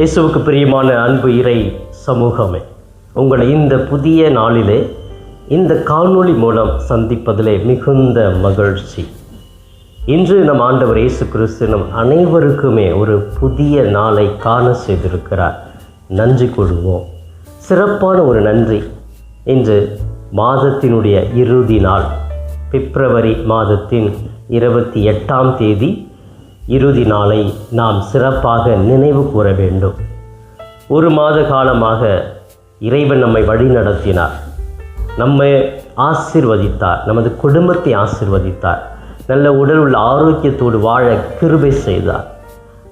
இயேசுவுக்கு பிரியமான அன்பு இறை சமூகமே, உங்களை இந்த புதிய நாளிலே இந்த காணொளி மூலம் சந்திப்பதிலே மிகுந்த மகிழ்ச்சி. இன்று நம் ஆண்டவர் இயேசு கிறிஸ்து நம் அனைவருக்குமே ஒரு புதிய நாளை காண செய்திருக்கிறார். நன்றி கூறுவோம். சிறப்பான ஒரு நன்றி. இன்று மாதத்தினுடைய இறுதி நாள், பிப்ரவரி மாதத்தின் 28ஆம் தேதி இறுதி நாளை நாம் சிறப்பாக நினைவு கூற வேண்டும். ஒரு மாத காலமாக இறைவன் நம்மை வழி நடத்தினார், நம்மை ஆசீர்வதித்தார், நமது குடும்பத்தை ஆசீர்வதித்தார், நல்ல உடல் உள்ள ஆரோக்கியத்தோடு வாழ கிருபை செய்தார்.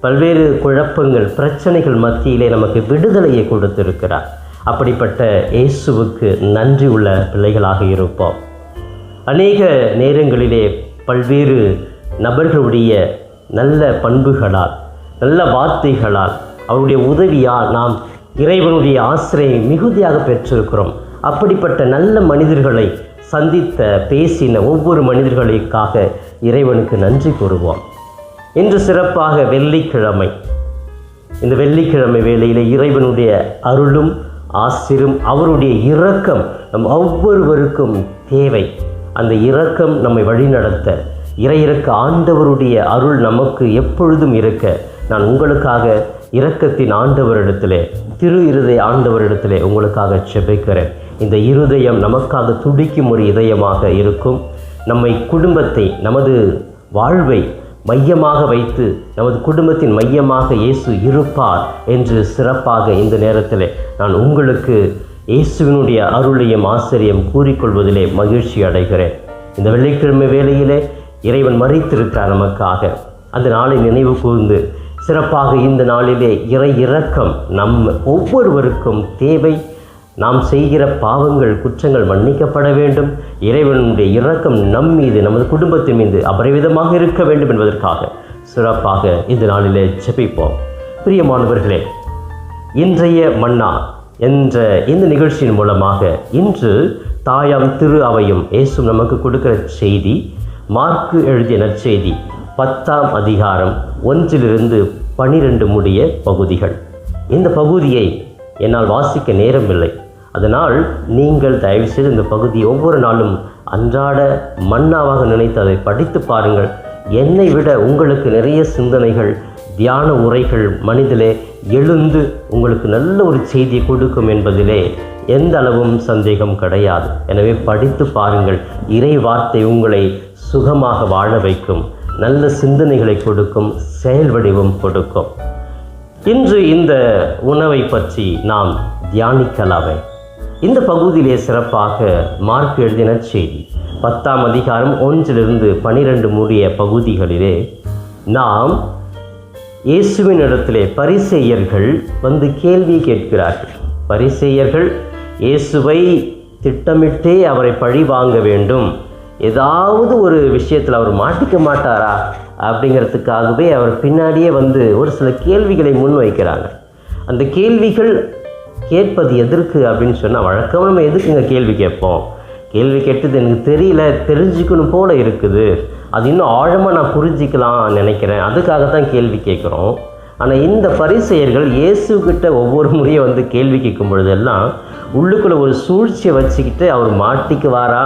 பல்வேறு குழப்பங்கள் பிரச்சனைகள் மத்தியிலே நமக்கு விடுதலையை கொடுத்திருக்கிறார். அப்படிப்பட்ட இயேசுவுக்கு நன்றி உள்ள பிள்ளைகளாக இருப்போம். அநேக நேரங்களிலே பல்வேறு நபர்களுடைய நல்ல பண்புகளால், நல்ல வார்த்தைகளால், அவருடைய உதவியால் நாம் இறைவனுடைய ஆசிரியை மிகுதியாக பெற்றிருக்கிறோம். அப்படிப்பட்ட நல்ல மனிதர்களை சந்தித்த பேசின ஒவ்வொரு மனிதர்களுக்காக இறைவனுக்கு நன்றி கூறுவோம். இன்று சிறப்பாக வெள்ளிக்கிழமை. இந்த வெள்ளிக்கிழமை வேளையில் இறைவனுடைய அருளும் ஆசிரும் அவருடைய இரக்கம் நம் ஒவ்வொருவருக்கும் தேவை. அந்த இரக்கம் நம்மை வழிநடத்த, இறையிறக்க ஆண்டவருடைய அருள் நமக்கு எப்பொழுதும் இருக்க நான் உங்களுக்காக இரக்கத்தின் ஆண்டவரிடத்திலே, திரு இருதய ஆண்டவரிடத்திலே உங்களுக்காக செபிக்கிறேன். இந்த இருதயம் நமக்காக துடிக்கும் ஒரு இதயமாக இருக்கும். நம்மை குடும்பத்தை, நமது வாழ்வை மையமாக வைத்து, நமது குடும்பத்தின் மையமாக இயேசு இருப்பார் என்று சிறப்பாக இந்த நேரத்தில் நான் உங்களுக்கு இயேசுவினுடைய அருளையும் ஆசிரியம் கூறிக்கொள்வதிலே மகிழ்ச்சி அடைகிறேன். இந்த வெள்ளிக்கிழமை வேளையிலே இறைவன் மரித்திருக்கிறார் நமக்காக. அந்த நாளை நினைவு கூர்ந்து சிறப்பாக இந்த நாளிலே இறை இரக்கம் நம் ஒவ்வொருவருக்கும் தேவை. நாம் செய்கிற பாவங்கள், குற்றங்கள் மன்னிக்கப்பட வேண்டும். இறைவனுடைய இரக்கம் நம் மீது, நமது குடும்பத்தின் மீது அபரிவிதமாக இருக்க வேண்டும் என்பதற்காக சிறப்பாக இந்த நாளிலே ஜெபிப்போம். பிரியமானவர்களே, இன்றைய மன்னா என்ற இந்த நிகழ்ச்சியின் மூலமாக இன்று தாயாம் திரு அவையும் இயேசு நமக்கு கொடுக்கிற செய்தி, மார்க்கு எழுதிய நற்செய்தி 10ஆம் அதிகாரம் 1-12 முடிய பகுதிகள். இந்த பகுதியை என்னால் வாசிக்க நேரமில்லை. அதனால் நீங்கள் தயவுசெய்து இந்த பகுதியை ஒவ்வொரு நாளும் அன்றாட மன்னாவாக நினைத்து அதை படித்து பாருங்கள். என்னை விட உங்களுக்கு நிறைய சிந்தனைகள், தியான உரைகள் மனதிலே எழுந்து உங்களுக்கு நல்ல ஒரு செய்தியை கொடுக்கும் என்பதிலே எந்த அளவும் சந்தேகம் கிடையாது. எனவே படித்து பாருங்கள். இறை வார்த்தை உங்களை சுகமாக வாழ வைக்கும், நல்ல சிந்தனைகளை கொடுக்கும், செயல் வடிவம் கொடுக்கும். இன்று இந்த உணவை பற்றி நாம் தியானிக்கலாமே. இந்த பகுதியிலே சிறப்பாக மார்க் எழுதின செய்தி 10ஆம் அதிகாரம் 1-12 முடிய பகுதிகளிலே நாம் இயேசுவின் இடத்திலே பரிசேயர்கள் வந்து கேள்வி கேட்கிறார்கள். பரிசேயர்கள் இயேசுவை திட்டமிட்டே அவரை பழி வாங்க வேண்டும், ஏதாவது ஒரு விஷயத்தில் அவர் மாட்டிக்க மாட்டாரா அப்படிங்கிறதுக்காகவே அவர் பின்னாடியே வந்து ஒரு சில கேள்விகளை முன் வைக்கிறாங்க. அந்த கேள்விகள் கேட்பது எதற்கு அப்படின்னு சொன்னால், வழக்கமாக நம்ம எதுக்குங்க கேள்வி கேட்போம்? கேள்வி கேட்டது எனக்கு தெரியல, தெரிஞ்சுக்கணும் போல இருக்குது, அது இன்னும் ஆழமாக நான் புரிஞ்சிக்கலாம் நினைக்கிறேன், அதுக்காகத்தான் கேள்வி கேட்குறோம். ஆனால் இந்த பரிசேயர்கள் இயேசுக்கிட்ட ஒவ்வொரு முறையும் வந்து கேள்வி கேட்கும் பொழுதெல்லாம் உள்ளுக்குள்ளே ஒரு சூழ்ச்சியை வச்சுக்கிட்டு அவர் மாட்டிக்குவாரா,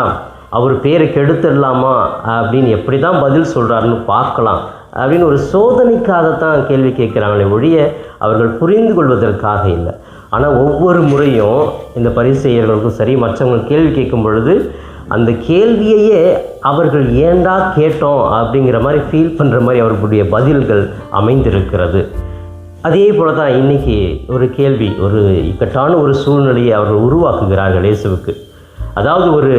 அவர் பேரை கெடுத்துடலாமா அப்படின்னு எப்படி தான் பதில் சொல்கிறாருன்னு பார்க்கலாம் அப்படின்னு ஒரு சோதனைக்காகத்தான் கேள்வி கேட்குறாங்களே ஒழிய அவர்கள் புரிந்து கொள்வதற்காக இல்லை. ஆனால் ஒவ்வொரு முறையும் இந்த பரிசேயர்களுக்கும் சரி, மற்றவங்க கேள்வி கேட்கும் பொழுது அந்த கேள்வியையே அவர்கள் ஏண்டா கேட்டோம் அப்படிங்கிற மாதிரி ஃபீல் பண்ணுற மாதிரி அவர்களுடைய பதில்கள் அமைந்திருக்கிறது. அதே போல தான் இன்றைக்கி ஒரு கேள்வி, ஒரு இக்கட்டான ஒரு சூழ்நிலையை அவர்கள் உருவாக்குகிறார்கள் இயேசுவுக்கு. அதாவது ஒரு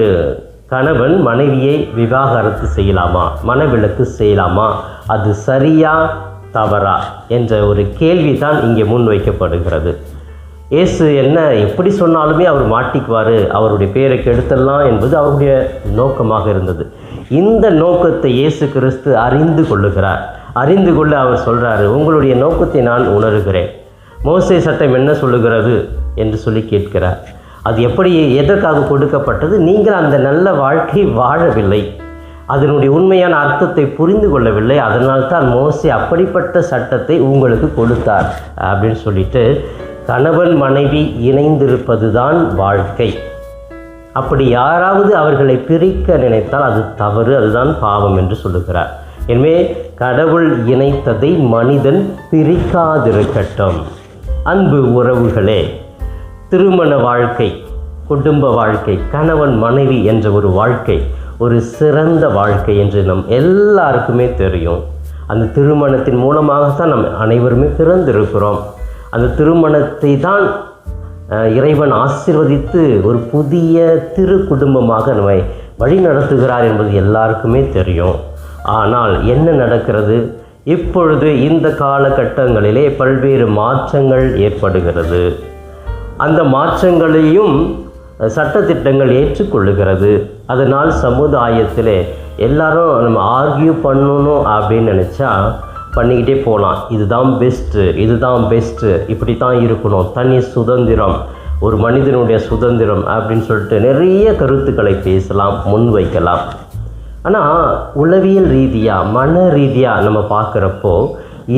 கணவன் மனைவியை விவாகரத்து செய்யலாமா, மனவிலக்கு செய்யலாமா, அது சரியா தவறா என்ற ஒரு கேள்வி தான் இங்கே முன்வைக்கப்படுகிறது. இயேசு என்ன எப்படி சொன்னாலுமே அவர் மாட்டிக்குவார், அவருடைய பேரை கெடுத்தலாம் என்பது அவருடைய நோக்கமாக இருந்தது. இந்த நோக்கத்தை இயேசு கிறிஸ்து அறிந்து கொள்ளுகிறார். அறிந்து கொள்ள அவர் சொல்கிறாரு, உங்களுடைய நோக்கத்தை நான் உணர்கிறேன். மோசே சட்டம் என்ன சொல்லுகிறது என்று சொல்லி கேட்கிறார். அது எப்படி, எதற்காக கொடுக்கப்பட்டது? நீங்கள் அந்த நல்ல வாழ்க்கை வாழவில்லை, அதனுடைய உண்மையான அர்த்தத்தை புரிந்து கொள்ளவில்லை. அதனால்தான் மோசே அப்படிப்பட்ட சட்டத்தை உங்களுக்கு கொடுத்தார் அப்படின்னு சொல்லிட்டு, கணவன் மனைவி இணைந்திருப்பது தான் வாழ்க்கை. அப்படி யாராவது அவர்களை பிரிக்க நினைத்தால் அது தவறு, அதுதான் பாவம் என்று சொல்லுகிறார். எனவே கடவுள் இணைத்ததை மனிதன் பிரிக்காதிருக்கட்டும். அன்பு உறவுகளே, திருமண வாழ்க்கை, குடும்ப வாழ்க்கை, கணவன் மனைவி என்ற ஒரு வாழ்க்கை ஒரு சிறந்த வாழ்க்கை என்று நம் எல்லாருக்குமே தெரியும். அந்த திருமணத்தின் மூலமாகத்தான் நம் அனைவருமே பிறந்திருக்கிறோம். அந்த திருமணத்தை தான் இறைவன் ஆசீர்வதித்து ஒரு புதிய திரு குடும்பமாக நம்மை வழி நடத்துகிறார் என்பது எல்லாருக்குமே தெரியும். ஆனால் என்ன நடக்கிறது? இப்பொழுது இந்த காலகட்டங்களிலே பல்வேறு மாற்றங்கள் ஏற்படுகிறது. அந்த மாற்றங்களையும் சட்டத்திட்டங்கள் ஏற்றுக்கொள்ளுகிறது. அதனால் சமுதாயத்திலே எல்லாரும் நம்ம ஆர்கியூ பண்ணணும் அப்படின்னு நினச்சா பண்ணிக்கிட்டே போகலாம். இதுதான் பெஸ்ட்டு, இதுதான் பெஸ்ட்டு, இப்படி தான் இருக்கணும், தனி சுதந்திரம், ஒரு மனிதனுடைய சுதந்திரம் அப்படின்னு சொல்லிட்டு நிறைய கருத்துக்களை பேசலாம், முன்வைக்கலாம். ஆனால் உளவியல் ரீதியாக, மன ரீதியாக நம்ம பார்க்குறப்போ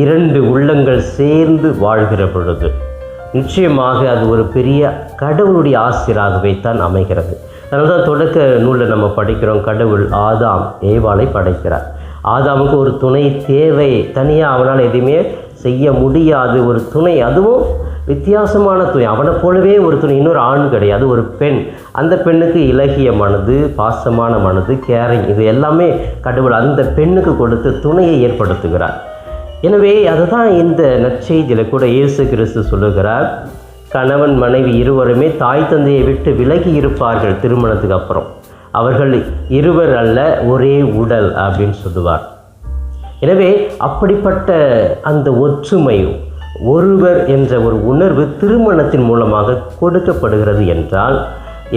இரண்டு உள்ளங்கள் சேர்ந்து வாழ்கிற பொழுது நிச்சயமாக அது ஒரு பெரிய கடவுளுடைய ஆசிராகவே தான் அமைகிறது. அதனால தான் தொடக்க நூலில் நம்ம படிக்கிறோம், கடவுள் ஆதாம் ஏவாளை படைக்கிறார். ஆதாமுக்கு ஒரு துணை தேவை, தனியாக அவனால் எதுவுமே செய்ய முடியாது. ஒரு துணை, அதுவும் வித்தியாசமான துணை, அவனை போலவே ஒரு துணை, இன்னொரு ஆண் கிடையாது, ஒரு பெண். அந்த பெண்ணுக்கு இலகிய மனது, பாசமான மனது, கேரிங், இது எல்லாமே கடவுள் அந்த பெண்ணுக்கு கொடுத்து துணையை ஏற்படுத்துகிறார். எனவே அதுதான் இந்த நற்செய்தியில் கூட இயேசு கிறிஸ்து சொல்லுகிறார், கணவன் மனைவி இருவருமே தாய் தந்தையை விட்டு விலகி இருப்பார்கள் திருமணத்துக்கு அப்புறம், அவர்கள் இருவர் அல்ல ஒரே உடல் அப்படின்னு சொல்லுவார். எனவே அப்படிப்பட்ட அந்த ஒற்றுமை, ஒருவர் என்ற ஒரு உணர்வு திருமணத்தின் மூலமாக கொடுக்கப்படுகிறது என்றால்,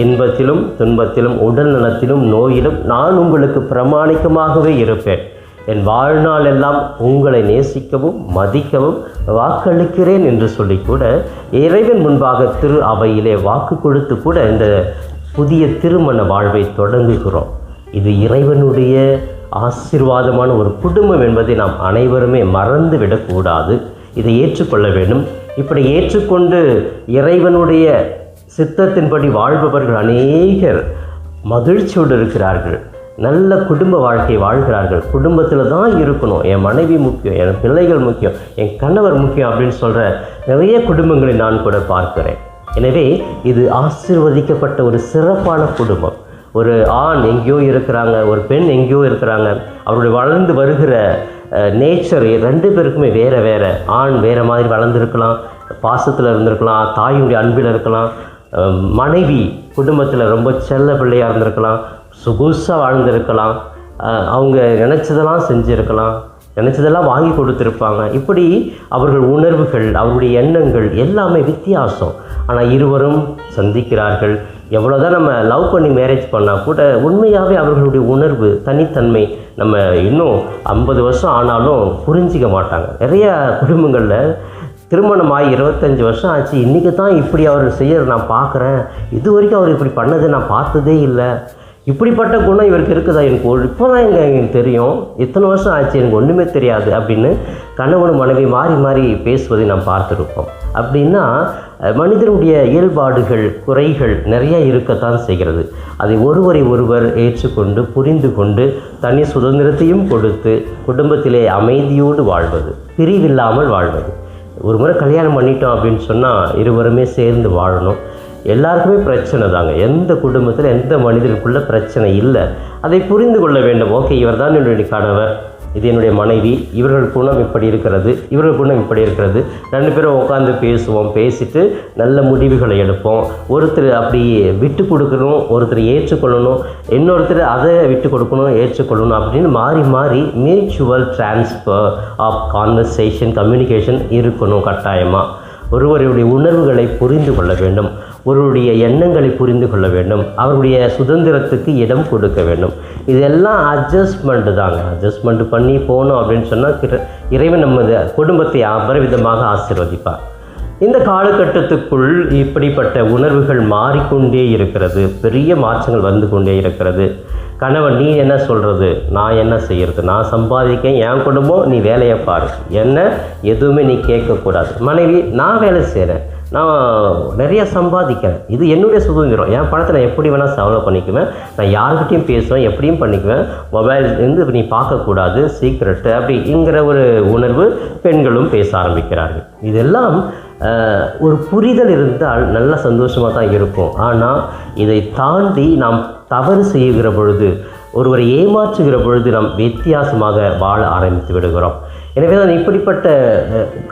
இன்பத்திலும் துன்பத்திலும் உடல் நலத்திலும் நோயிலும் நான் உங்களுக்கு பிரமாணிக்கமாகவே இருப்பேன், என் வாழ்நாள் எல்லாம் உங்களை நேசிக்கவும் மதிக்கவும் வாக்களிக்கிறேன் என்று சொல்லி கூட இறைவன் முன்பாக திரு அவையிலே வாக்கு கொடுத்து கூட இந்த புதிய திருமண வாழ்வை தொடங்குகிறோம். இது இறைவனுடைய ஆசீர்வாதமான ஒரு குடும்பம் என்பதை நாம் அனைவருமே மறந்து விடக்கூடாது. இதை ஏற்றுக்கொள்ள வேண்டும். இப்படி ஏற்றுக்கொண்டு இறைவனுடைய சித்தத்தின்படி வாழ்பவர்கள் அநேகர் மகிழ்ச்சியோடு இருக்கிறார்கள், நல்ல குடும்ப வாழ்க்கை வாழ்கிறார்கள். குடும்பத்தில் தான் இருக்கணும், என் மனைவி முக்கியம், என் பிள்ளைகள் முக்கியம், என் கணவர் முக்கியம் அப்படின்னு சொல்கிற நிறைய குடும்பங்களை நான் கூட பார்க்கிறேன். எனவே இது ஆசீர்வதிக்கப்பட்ட ஒரு சிறப்பான குடும்பம். ஒரு ஆண் எங்கேயோ இருக்கிறாங்க, ஒரு பெண் எங்கேயோ இருக்கிறாங்க, அவருடைய வளர்ந்து வருகிற நேச்சர் ரெண்டு பேருக்குமே வேறு வேறு. ஆண் வேறு மாதிரி வளர்ந்துருக்கலாம், பாசத்தில் இருந்திருக்கலாம், தாயுடைய அன்பில் இருக்கலாம். மனைவி குடும்பத்தில் ரொம்ப செல்ல பிள்ளையாக இருந்திருக்கலாம், சொகுசாக வாழ்ந்திருக்கலாம், அவங்க நினச்சதெல்லாம் செஞ்சுருக்கலாம், நினச்சதெல்லாம் வாங்கி கொடுத்துருப்பாங்க. இப்படி அவர்கள் உணர்வுகள், அவருடைய எண்ணங்கள் எல்லாமே வித்தியாசம். ஆனால் இருவரும் சந்திக்கிறார்கள். எவ்வளோதான் நம்ம லவ் பண்ணி மேரேஜ் பண்ணால் கூட உண்மையாகவே அவர்களுடைய உணர்வு, தனித்தன்மை நம்ம இன்னும் 50 வருஷம் ஆனாலும் புரிஞ்சிக்க மாட்டாங்க. நிறைய குடும்பங்களில் திருமணமாகி 25 வருஷம் ஆச்சு, இன்றைக்கி தான் இப்படி அவர் செய்யறது நான் பார்க்குறேன், இது வரைக்கும் அவர் இப்படி பண்ணதை நான் பார்த்ததே இல்லை, இப்படிப்பட்ட குணம் இவருக்கு இருக்குதா, எனக்கு இப்போ தான் எனக்கு தெரியும், இத்தனை வருஷம் ஆச்சு எனக்கு ஒன்றுமே தெரியாது அப்படின்னு கணவன் மனைவி மாறி மாறி பேசுவதை நாம் பார்த்துருப்போம். அப்படின்னா மனிதனுடைய இயல்பாடுகள், குறைகள் நிறைய இருக்கத்தான் செய்கிறது. அதை ஒருவரை ஒருவர் ஏற்றுக்கொண்டு புரிந்து கொண்டு தனி சுதந்திரத்தையும் கொடுத்து குடும்பத்திலே அமைதியோடு வாழ்வது, பிரிவில்லாமல் வாழ்வது. ஒரு முறை கல்யாணம் பண்ணிட்டோம் அப்படின்னு சொன்னால் இருவருமே சேர்ந்து வாழணும். எல்லாருக்குமே பிரச்சனை தாங்க, எந்த குடும்பத்தில் எந்த மனிதனுக்குள்ள பிரச்சனை இல்லை, அதை புரிந்து கொள்ள வேண்டும். ஓகே, இவர் தான் என்னுடைய கணவர், இது என்னுடைய மனைவி, இவர்கள் குணம் இப்படி இருக்கிறது, இவர்கள் குணம் இப்படி இருக்கிறது. ரெண்டு பேரும் உட்காந்து பேசுவோம், பேசிட்டு நல்ல முடிவுகளை எடுப்போம். ஒருத்தர் அப்படி விட்டு கொடுக்கணும், ஒருத்தர் ஏற்றுக்கொள்ளணும், இன்னொருத்தர் அதை விட்டு கொடுக்கணும், ஏற்றுக்கொள்ளணும் அப்படின்னு மாறி மாறி mutual transfer of conversation, communication இருக்கணும் கட்டாயமாக. ஒருவருடைய உணர்வுகளை புரிந்து கொள்ள வேண்டும், ஒருவருடைய எண்ணங்களை புரிந்து கொள்ள வேண்டும், அவருடைய சுதந்திரத்துக்கு இடம் கொடுக்க வேண்டும். இதெல்லாம் அட்ஜஸ்ட்மெண்ட்டு தாங்க. அட்ஜஸ்ட்மெண்ட் பண்ணி போகணும் அப்படின்னு சொன்னால் இறைவன் நமது குடும்பத்தை அபரிவிதமாக ஆசீர்வதிப்பார். இந்த காலகட்டத்துக்குள் இப்படிப்பட்ட உணர்வுகள் மாறிக்கொண்டே இருக்கிறது, பெரிய மாற்றங்கள் வந்து கொண்டே இருக்கிறது. கணவன் நீ என்ன சொல்கிறது, நான் என்ன செய்கிறது, நான் சம்பாதிக்க, என் குடும்பம், நீ வேலையை பாரு, என்ன எதுவுமே நீ கேட்கக்கூடாது. மனைவி நான் வேலை செய்கிறேன், நான் நிறைய சம்பாதிக்கிறேன், இது என்னுடைய சுதந்திரம், என் பணத்தை நான் எப்படி வேணால் செலவு பண்ணிக்குவேன், நான் யாருக்கிட்டையும் பேசுவேன், எப்படியும் பண்ணிக்குவேன், மொபைல் இருந்து நீ பார்க்கக்கூடாது, சீக்ரெட்டு அப்படிங்கிற ஒரு உணர்வு பெண்களும் பேச ஆரம்பிக்கிறார்கள். இதெல்லாம் ஒரு புரிதல் இருந்தால் நல்ல சந்தோஷமாக தான் இருக்கும். ஆனால் இதை தாண்டி நாம் தவறு செய்கிற பொழுது, ஒருவரை ஏமாற்றுகிற பொழுது நாம் வித்தியாசமாக வாழ ஆரம்பித்து விடுகிறோம். எனவே தான் இப்படிப்பட்ட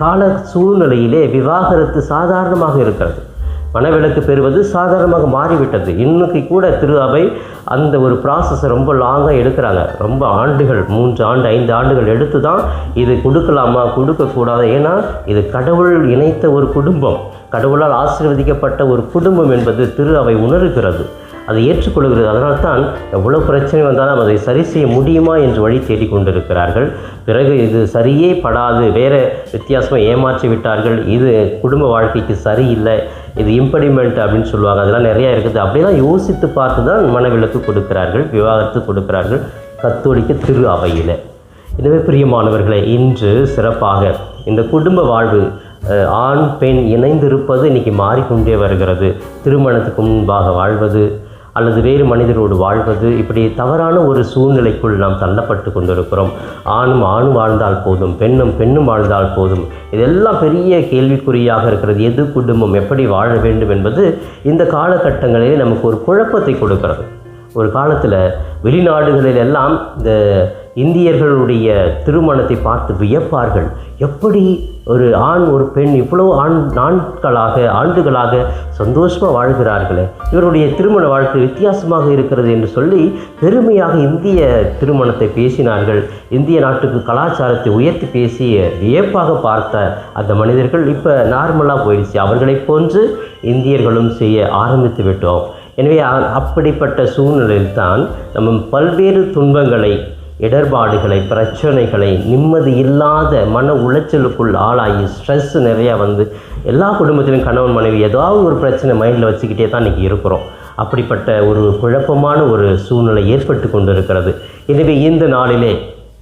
கால சூழ்நிலையிலே விவாகரத்து சாதாரணமாக இருக்கிறது. மனவிலக்கு பெறுவது சாதாரணமாக மாறிவிட்டது. இன்னைக்கு கூட திரு அவை அந்த ஒரு ப்ராசஸை ரொம்ப லாங்காக எடுக்கிறாங்க. ரொம்ப ஆண்டுகள், 3 ஆண்டு 5 ஆண்டுகள் எடுத்து தான் இது கொடுக்கலாமா கொடுக்கக்கூடாது. ஏன்னா இது கடவுள் இணைத்த ஒரு குடும்பம், கடவுளால் ஆசீர்வதிக்கப்பட்ட ஒரு குடும்பம் என்பது திரு அவை உணர்கிறது, அதை ஏற்றுக்கொள்கிறது. அதனால்தான் எவ்வளோ பிரச்சனை வந்தாலும் அதை சரி செய்ய முடியுமா என்று வழி தேடிக்கொண்டிருக்கிறார்கள். பிறகு இது சரியே படாது, வேறு வித்தியாசமாக ஏமாற்றி விட்டார்கள், இது குடும்ப வாழ்க்கைக்கு சரியில்லை, இது இம்பெடிமெண்ட் அப்படின்னு சொல்லுவாங்க, அதெல்லாம் நிறையா இருக்குது. அப்படிலாம் யோசித்து பார்த்து தான் மனவிலக்கு கொடுக்கிறார்கள், விவாகரத்து கொடுக்கிறார்கள் கத்தோலிக்க திரு அவையில். எனவே பிரியமானவர்களே, இன்று சிறப்பாக இந்த குடும்ப வாழ்வு ஆண் பெண் இணைந்திருப்பது இன்றைக்கி மாறிக்கொண்டே வருகிறது. திருமணத்துக்கு முன்பாக வாழ்வது அல்லது வேறு மனிதரோடு வாழ்வது, இப்படி தவறான ஒரு சூழ்நிலைக்குள் நாம் தள்ளப்பட்டு கொண்டிருக்கிறோம். ஆணும் வாழ்ந்தால் போதும், பெண்ணும் வாழ்ந்தால் போதும், இதெல்லாம் பெரிய கேள்விக்குறியாக இருக்கிறது. எது குடும்பம், எப்படி வாழ வேண்டும் என்பது இந்த காலகட்டங்களிலே நமக்கு ஒரு குழப்பத்தை கொடுக்கிறது. ஒரு காலத்தில் வெளிநாடுகளில் எல்லாம் இந்த இந்தியர்களுடைய திருமணத்தை பார்த்து வியப்பார்கள். எப்படி ஒரு ஆண் ஒரு பெண் இவ்வளோ ஆண்டுகளாக சந்தோஷமாக வாழ்கிறார்களே, இவருடைய திருமண வாழ்க்கை வித்தியாசமாக இருக்கிறது என்று சொல்லி பெருமையாக இந்திய திருமணத்தை பேசினார்கள். இந்திய நாட்டுக்கு கலாச்சாரத்தை உயர்த்தி பேசி வியப்பாக பார்த்த அந்த மனிதர்கள் இப்போ நார்மலாக போயிடுச்சு. அவர்களைப் போன்று இந்தியர்களும் செய்ய ஆரம்பித்து விட்டோம். எனவே அப்படிப்பட்ட சூழ்நிலையில் தான் நம்ம பல்வேறு துன்பங்களை, இடர்பாடுகளை, பிரச்சனைகளை, நிம்மதி இல்லாத மன உளைச்சலுக்குள் ஆளாகி ஸ்ட்ரெஸ் நிறையா வந்து எல்லா குடும்பத்திலும் கணவன் மனைவி ஏதாவது ஒரு பிரச்சனை மைண்டில் வச்சுக்கிட்டே தான் இன்றைக்கி இருக்கிறோம். அப்படிப்பட்ட ஒரு குழப்பமான ஒரு சூழ்நிலை ஏற்பட்டு கொண்டு இருக்கிறது. எனவே இந்த நாளிலே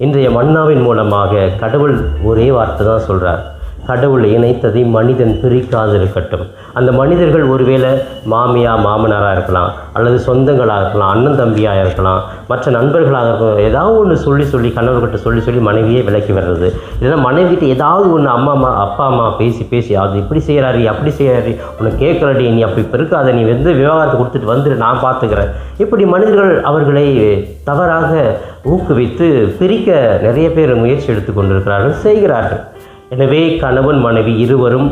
இன்றைய மன்னாவின் மூலமாக கடவுள் ஒரே வார்த்தை தான் சொல்கிறார், கடவுள் இணைத்ததை மனிதன் பிரிக்காது இருக்கட்டும். அந்த மனிதர்கள் ஒருவேளை மாமனாராக இருக்கலாம், அல்லது சொந்தங்களாக இருக்கலாம், அண்ணன் தம்பியாக இருக்கலாம், மற்ற நண்பர்களாக இருக்கலாம். ஏதாவது ஒன்று சொல்லி கணவர்கிட்ட சொல்லி மனைவியே விலக்கி வர்றது. இல்லைன்னா மனைவிகிட்ட ஏதாவது ஒன்று அப்பா அம்மா பேசி அது இப்படி செய்கிறாரு, அப்படி செய்கிறாரு, உனக்கு கேட்கலடி, நீ அப்படி இருக்காத, நீ விவாகரத்தை கொடுத்துட்டு வந்துடு, நான் பார்த்துக்கிறேன். இப்படி மனிதர்கள் அவர்களை தவறாக ஊக்குவித்து பிரிக்க நிறைய பேர் முயற்சி எடுத்து கொண்டிருக்கிறார்கள், செய்கிறார்கள். எனவே கணவன் மனைவி இருவரும்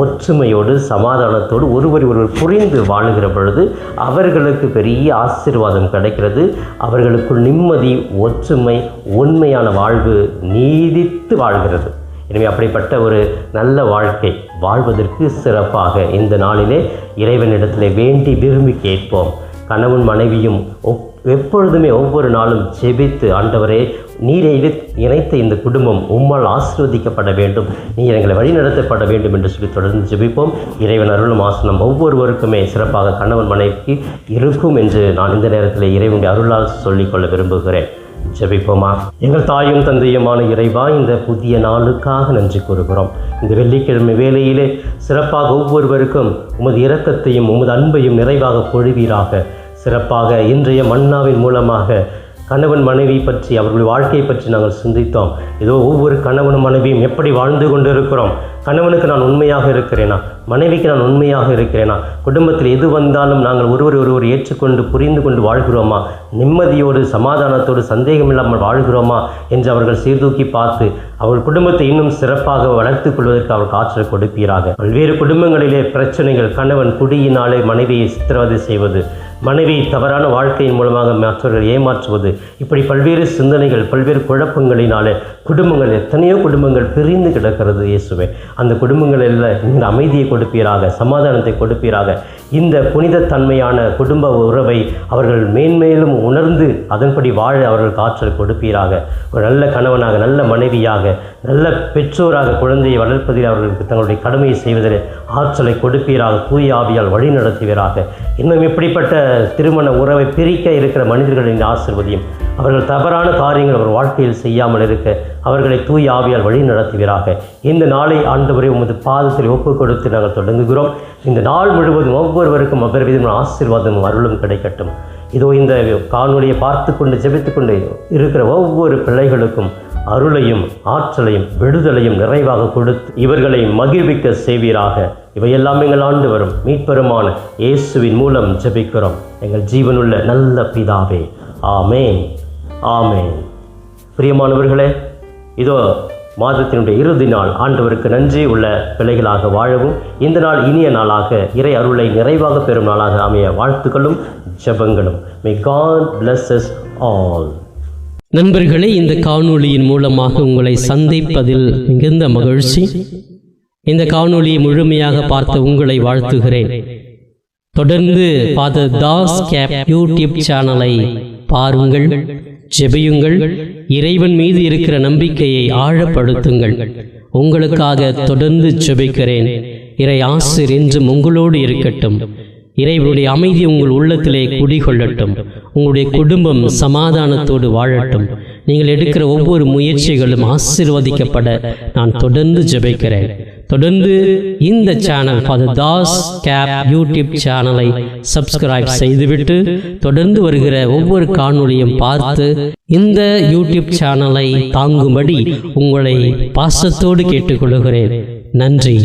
ஒற்றுமையோடு சமாதானத்தோடு ஒருவர் புரிந்து வாழுகிற பொழுது அவர்களுக்கு பெரிய ஆசீர்வாதம் கிடைக்கிறது. அவர்களுக்குள் நிம்மதி, ஒற்றுமை, உண்மையான வாழ்வு நீடித்து வாழ்கிறது. எனவே அப்படிப்பட்ட ஒரு நல்ல வாழ்க்கை வாழ்வதற்கு சிறப்பாக இந்த நாளிலே இறைவனிடத்தில் வேண்டி விரும்பி கேட்போம். கணவன் மனைவியும் எப்பொழுதுமே ஒவ்வொரு நாளும் ஜெபித்து, ஆண்டவரே நீரை இணைத்த இந்த குடும்பம் உம்மால் ஆசீர்வதிக்கப்பட வேண்டும், நீர் எங்களை வழிநடத்தப்பட வேண்டும் என்று சொல்லி தொடர்ந்து ஜெபிப்போம். இறைவன் அருளும் ஆசனம் ஒவ்வொருவருக்குமே சிறப்பாக கணவன் மனைவிக்கு இருக்கும் என்று நான் இந்த நேரத்தில் இறைவனுடைய அருளால் சொல்லிக்கொள்ள விரும்புகிறேன். ஜெபிப்போமா. எங்கள் தாயும் தந்தையுமான இறைவா, இந்த புதிய நாளுக்காக நன்றி கூறுகிறோம். இந்த வெள்ளிக்கிழமை வேளையிலே சிறப்பாக ஒவ்வொருவருக்கும் உமது இரக்கத்தையும் உமது அன்பையும் நிறைவாக பொழிவீராக. சிறப்பாக இன்றைய மன்னாவின் மூலமாக கணவன் மனைவி பற்றி, அவர்களுடைய வாழ்க்கையை பற்றி நாங்கள் சிந்தித்தோம். ஏதோ ஒவ்வொரு கணவனும் மனைவியும் எப்படி வாழ்ந்து கொண்டு இருக்கிறோம், கணவனுக்கு நான் உண்மையாக இருக்கிறேனா, மனைவிக்கு நான் உண்மையாக இருக்கிறேனா, குடும்பத்தில் எது வந்தாலும் நாங்கள் ஒருவர் ஏற்றுக்கொண்டு புரிந்து கொண்டு வாழ்கிறோமா, நிம்மதியோடு சமாதானத்தோடு சந்தேகம் இல்லாமல் வாழ்கிறோமா என்று அவர்கள் சீர்தூக்கி பார்த்து அவர்கள் குடும்பத்தை இன்னும் சிறப்பாக வளர்த்து கொள்வதற்கு அவர்கள் ஆற்றல் கொடுப்பீராக. பல்வேறு குடும்பங்களிலே பிரச்சனைகள், கணவன் குடியினாலே மனைவியை சித்திரவதை செய்வது, மனைவி தவறான வாழ்க்கையின் மூலமாக மற்றவர்கள் ஏமாற்றுவது, இப்படி பல்வேறு சிந்தனைகள், பல்வேறு குழப்பங்களினாலே குடும்பங்கள், எத்தனையோ குடும்பங்கள் பிரிந்து கிடக்கிறது. இயேசுவே, அந்த குடும்பங்கள் எல்லாம் இந்த அமைதியை கொடுப்பீராக, சமாதானத்தை கொடுப்பீராக. இந்த புனிதத்தன்மையான குடும்ப உறவை அவர்கள் மேன்மேலும் உணர்ந்து அதன்படி வாழ அவர்களுக்கு ஆற்றல் கொடுப்பீராக. ஒரு நல்ல கணவனாக, நல்ல மனைவியாக, நல்ல பெற்றோராக குழந்தையை வளர்ப்பதில் அவர்களுக்கு தங்களுடைய கடமையை செய்வதில் ஆற்றலை கொடுப்பீராக. தூய ஆவியால் வழி நடத்துவீராக. இன்னும் இப்படிப்பட்ட திருமண உறவை பிரிக்க இருக்கிற மனிதர்களின் ஆசீர்வதியும். அவர்கள் தவறான காரியங்கள் அவர் வாழ்க்கையில் செய்யாமல் இருக்க அவர்களை தூய ஆவியால் வழி நடத்துவீராக. இந்த நாளை ஆண்டவரை உமது பாதத்தில் ஒப்புக் கொடுத்து நாங்கள் தொடங்குகிறோம். இந்த நாள் முழுவதும் ஒவ்வொருவருக்கும் அபரிவிதமான ஆசீர்வாதமும் அருளும் கிடைக்கட்டும். இதோ இந்த காணொலியை பார்த்து கொண்டு ஜெபித்து கொண்டு இருக்கிற ஒவ்வொரு பிள்ளைகளுக்கும் அருளையும் ஆற்றலையும் விடுதலையும் நிறைவாக கொடுத்து இவர்களை மகிழ்விக்க செய்வீராக. இவையெல்லாம் எங்கள் ஆண்டு வரும் மீட்பெருமான இயேசுவின் மூலம் ஜெபிக்கிறோம் எங்கள் ஜீவனுள்ள நல்ல பிதாவே. ஆமேன், ஆமேன். பிரியமானவர்களே, இதோ மாதத்தினுடைய இறுதி நாள். ஆண்டவருக்கு நன்றி உள்ள பிள்ளைகளாக வாழவும் இந்த நாள் இனிய நாளாக இறை அருளை நிறைவாக பெறும் நாளாக அமைய வாழ்த்துக்களும் ஜெபங்களும். May God bless us all. நண்பர்களே, இந்த காணொளியின் மூலமாக உங்களை சந்திப்பதில் மிகுந்த மகிழ்ச்சி. இந்த காணொளியை முழுமையாக பார்த்த உங்களை வாழ்த்துகிறேன். தொடர்ந்து ஃபாதர் தாஸ் கேப் யூடியூப் சேனலை பாருங்கள், ஜெபியுங்கள், இறைவன் மீது இருக்கிற நம்பிக்கையை ஆழப்படுத்துங்கள். உங்களுக்காக தொடர்ந்து ஜெபிக்கிறேன். இறை ஆசிர் என்றும் உங்களோடு இருக்கட்டும். இறைவனுடைய அமைதி உங்கள் உள்ளத்திலே குடிகொள்ளட்டும். உங்களுடைய குடும்பம் சமாதானத்தோடு வாழட்டும். நீங்கள் எடுக்கிற ஒவ்வொரு முயற்சிகளும் ஆசீர்வதிக்கப்பட நான் தொடர்ந்து ஜெபிக்கிறேன். தொடர்ந்து இந்த சேனல் ஃபாதர் தாஸ் கேப் யூடியூப் சேனலை சப்ஸ்கிரைப் செய்துவிட்டு தொடர்ந்து வருகிற ஒவ்வொரு காணொளியும் பார்த்து இந்த யூடியூப் சேனலை தாங்கும்படி உங்களை பாசத்தோடு கேட்டுக்கொள்கிறேன். நன்றி.